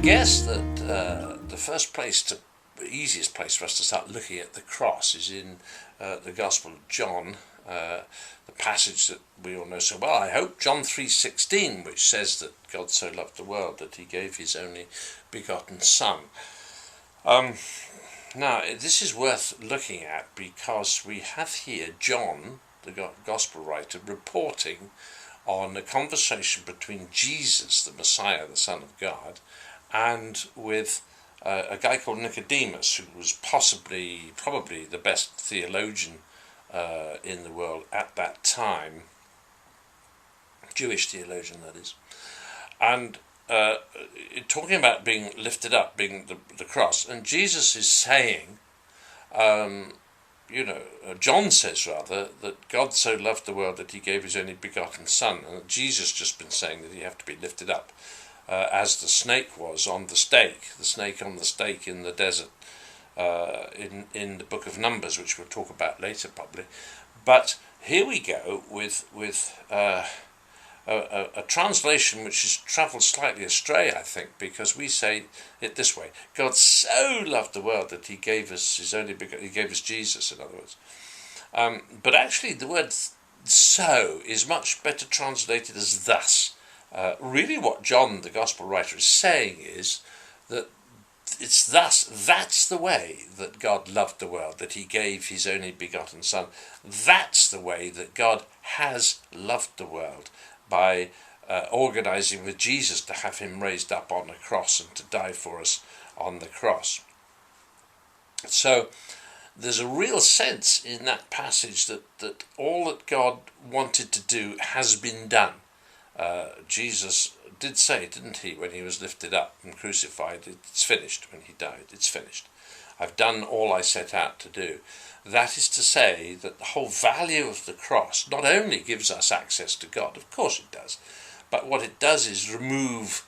guess that the easiest place for us to start looking at the cross is in the Gospel of John, the passage that we all know so well, I hope, John 3:16, which says that God so loved the world that he gave his only begotten Son. Now, this is worth looking at because we have here John, the Gospel writer, reporting on a conversation between Jesus, the Messiah, the Son of God, and with a guy called Nicodemus, who was probably the best theologian in the world at that time, Jewish theologian that is, and talking about being lifted up, being the cross, and Jesus is saying, John says rather, that God so loved the world that he gave his only begotten Son, and Jesus just been saying that you have to be lifted up, as the snake was on the stake in the desert, in the book of Numbers, which we'll talk about later probably. But here we go with a translation which has travelled slightly astray, I think, because we say it this way: God so loved the world that he gave us his only begotten. He gave us Jesus, in other words. But actually, the word "so" is much better translated as "thus." Really, what John, the Gospel writer, is saying is that it's thus. That's the way that God loved the world, that he gave his only begotten Son. That's the way that God has loved the world, by organising with Jesus to have him raised up on a cross and to die for us on the cross. So there's a real sense in that passage that all that God wanted to do has been done. Jesus did say, didn't he, when he was lifted up and crucified, it's finished. When he died, it's finished. I've done all I set out to do. That is to say that the whole value of the cross not only gives us access to God, of course it does, but what it does is remove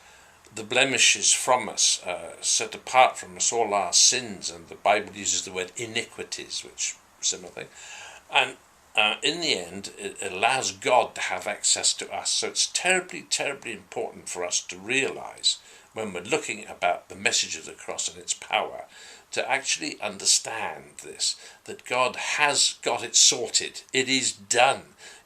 the blemishes from us, set apart from us all our sins, and the Bible uses the word iniquities, which is a similar thing, and in the end it allows God to have access to us. So it's terribly, terribly important for us to realise, when we're looking about the message of the cross and its power, to actually understand this, that God has got it sorted. It is done.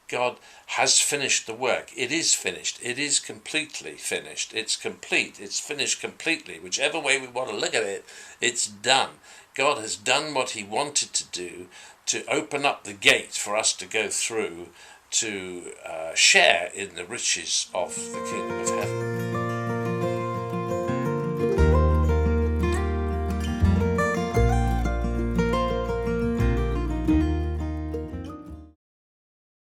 God has finished the work. It is finished. It is completely finished. It's complete. It's finished completely. Whichever way we want to look at it, it's done. God has done what he wanted to do, to open up the gate for us to go through to share in the riches of the kingdom of heaven.